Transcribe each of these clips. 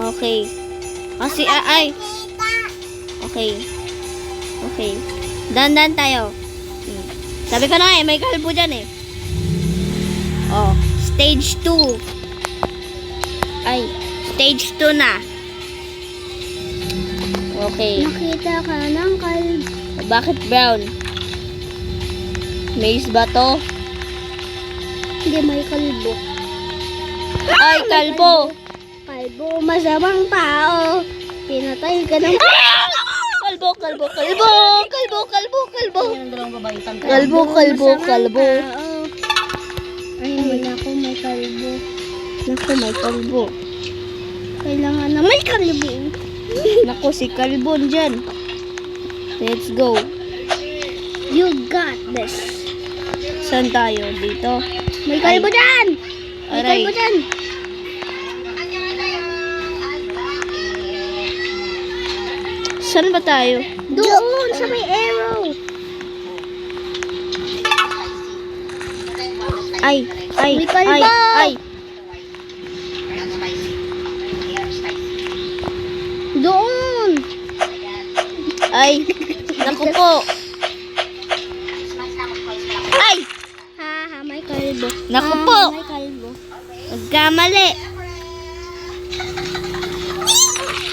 Okay. Kasi, ay. Okay. Okay. Dandan tayo. Sabi ko na may kalbo dyan eh. Oh, stage 2. Ay, stage 2 na. Okay. Nakita ka ng kalbo. Bakit brown? Maze ba to? Hindi, may kalbo. Ay, kalbo! Kalbo, masamang tao. Pinatay ka ng... Kalbo, kalbo, kalbo! Kalbo, kalbo, kalbo! Kalbo, kalbo, masamang kalbo. tao. Ay, naku, may kalbo. Naku, may kalbo. Kailangan na may kalbo. Naku, si kalbon dyan. Let's go. You got this. Saan tayo? Dito? May kalbo dyan! May Aray. kalbo dyan! Saan ba tayo? Doon sa may arrow. Ay, ay, May kalbo! ay, ay. Doon! Ay, naku po. Ay, Ha, may kalbo. Naku Ha, po. may kalbo. nagkamali.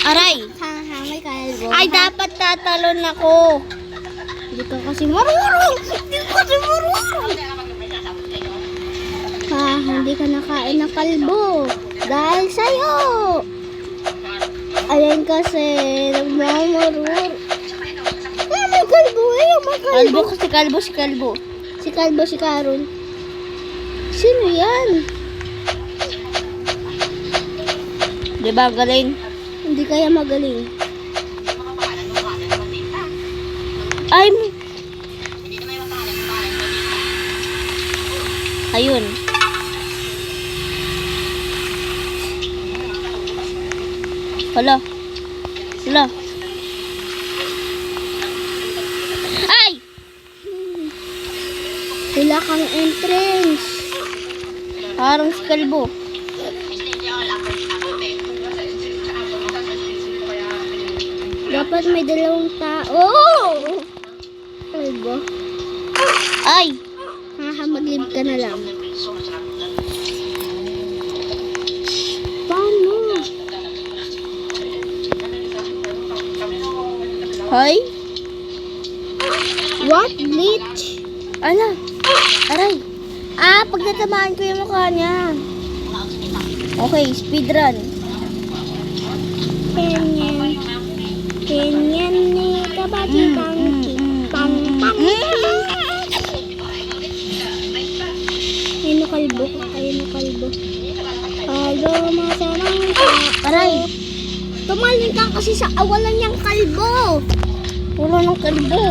Aray. Ha, may kalbo. Ay, dapat tatalon ako. Hindi ka kasi marunong. Hindi ka kasi marunong. Ha, hindi ka nakain ng kalbo. Dahil sa'yo. Ayan kasi, nagmamurur. Ay, may kalbo. Ay, may kalbo. Kalbo kasi kalbo si kalbo. Si Kalbo, si Carol. Sino yan? Di ba galing? Hindi kaya magaling. Ay, ayun. Hala. Hala. Ay! Wala kang entrance. Parang si kalbo. Dapat may dalawang tao. Kalbo. Ay! Haha, mag-live ka na lang. Paano? Hoy? What? Bleach? Ala. Aray. Ah, pag natamaan ko yung mukha niya. Okay, speedrun. Kenyan. Kenyan ni kabati tangki. Pang pang. Ayun na kalbo. Ayun na kalbo. Kalbo masamang tao. Aray. Tumalin ka kasi sa awalan niyang kalbo. Wala ng kalbo.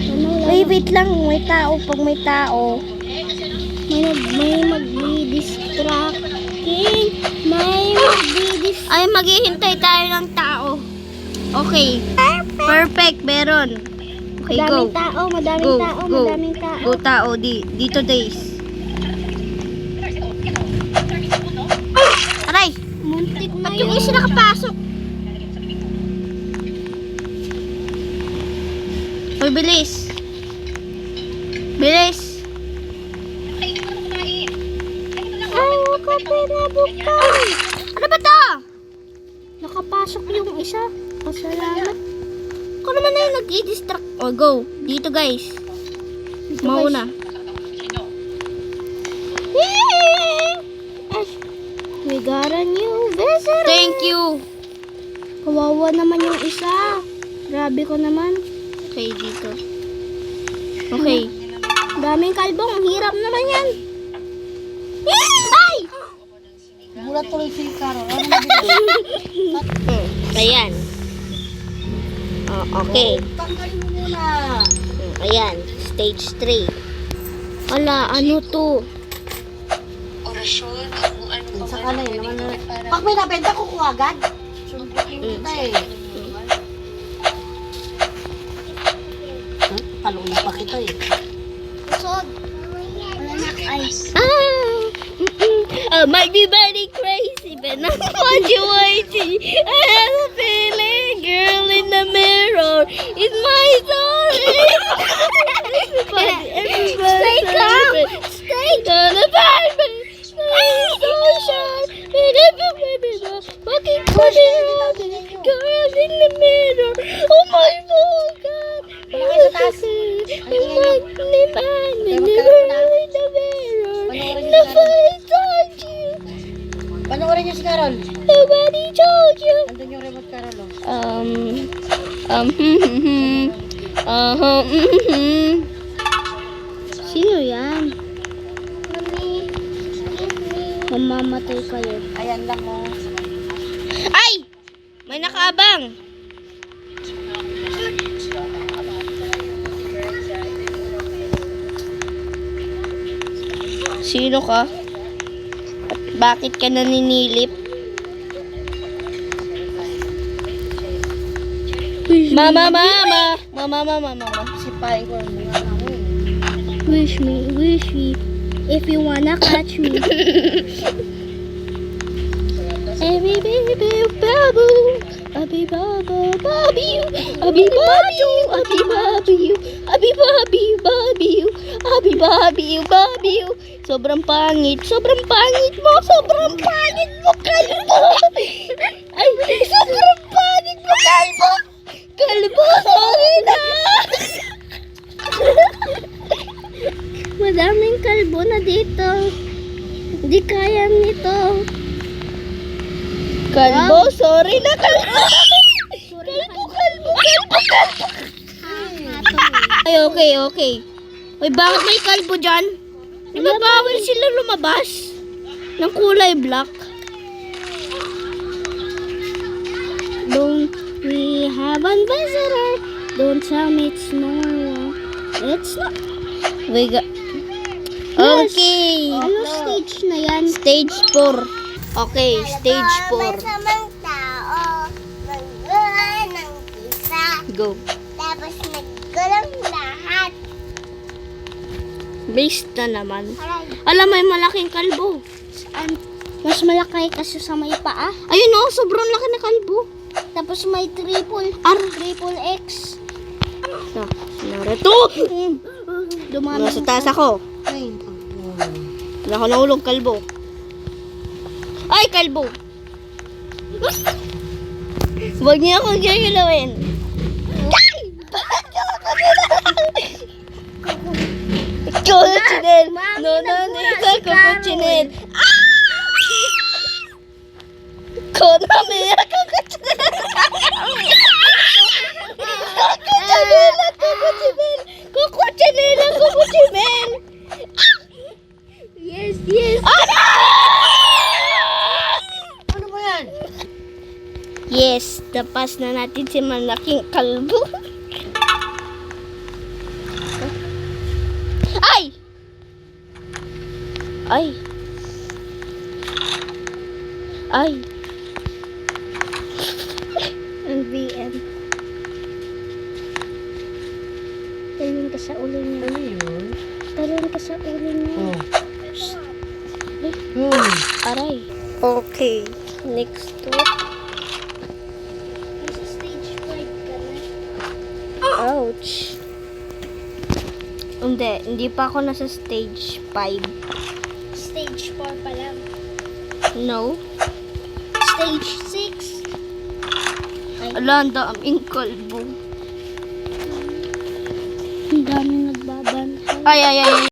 Ano Wait, wait lang. May tao. Pag may tao. May mag-distracting. May mag-distracting. Ay, maghihintay tayo ng tao. Okay. Perfect. Meron. Okay, go. Madaming tao, madaming Go, tao, go. madaming tao. Go tao. Dito days. Aray. Muntik na Ba't yung yun. isa nakapasok? Uy, bilis. Bilis. Ay, huwag ka pinabukan. Ano ba to? Nakapasok yung isa. Pasalamat. Ako naman na yung nag-i-distract. Oh, go. Dito, guys. Dito, Mauna. We got a new visitor. Thank you. Kawawa naman yung isa. Grabe ko naman. Okay, dito. Okay. Daming kalbong. Ang hirap naman yan. Ay! Bulat tuloy si Carol. Ayan. Oh, okay. Tanggalin mo muna. Ayan. Stage 3. Ala, ano to? Sa kanay naman na. Pag may nabenta, kukuha agad. Sundukin kita eh. Palula pa kita eh. Usod. Wala na ice. Ah! I might be very crazy, but not what you want to I have a feeling, girl in the mirror. It's my story. Everybody, Stay calm. Stay calm. So sharp. Walking for the road. Girl in the mirror. Oh my God. Malaki sa taas. In the mirror. Nobody told you. Panoorin niyo si Carol. Nobody told you. Andun yung remote, Carol. Oh. Sino yan? Mami, mamamatay kayo. Ayan lang, oh. Ay! May nakaabang. Sino ka? At bakit ka naninilip? Mama. Sipain ko ang mga ako, eh. Wish me, if you wanna catch me. Abi baby babu, abi baba babiu, abi babiu, abi babiu, abi babiu babiu, abi babiu babiu. Sobrang pangit mo, kalbo. Ay, sobrang pangit mo, kalbo. Kalbo, sorry na. Madaming kalbo na dito. Hindi kaya nito. Kalbo, sorry na, kalbo. Kalbo. Ay, okay. Uy, bakit may kalbo dyan? Di ba bawal sila lumabas ng kulay black? Don't we have a visitor? Don't tell me it's normal. It's not. Okay. Ano stage na yan? Stage 4. Okay, stage 4. Masamang tao, maggulan ng isa, Go. tapos naggulang lahat. Based na naman. Aray, Alam, may malaking kalbo. saan? Mas malaki kasi sa may paa. Ayun oh, sobrang laki na kalbo. Tapos may triple X. So, narito. Dumami. Nasa taas ako. Ay, Wala ako nahulog, kalbo. Ay, kalbo. Huwag niyo akong gagawin. Ay! Bakit ka ako ikaw na chinel. No, ikaw ko po chinel. Konami, ako ko chinel. Kuko chinel. Yes. ano ba yan? Yes, tapas na natin si malaking kalbo. Ay! Ang VM. Talon ka sa ulo niya. Ano yun? Talon ka sa ulo niya. Aray. Okay, next stop. Nasa stage 5 ka na. Ouch. Hindi pa ako nasa stage 5. Stage 4 pa lang. No. Stage 6. Ala, ang daming kalbo. Ang daming nagbabantay. Ay.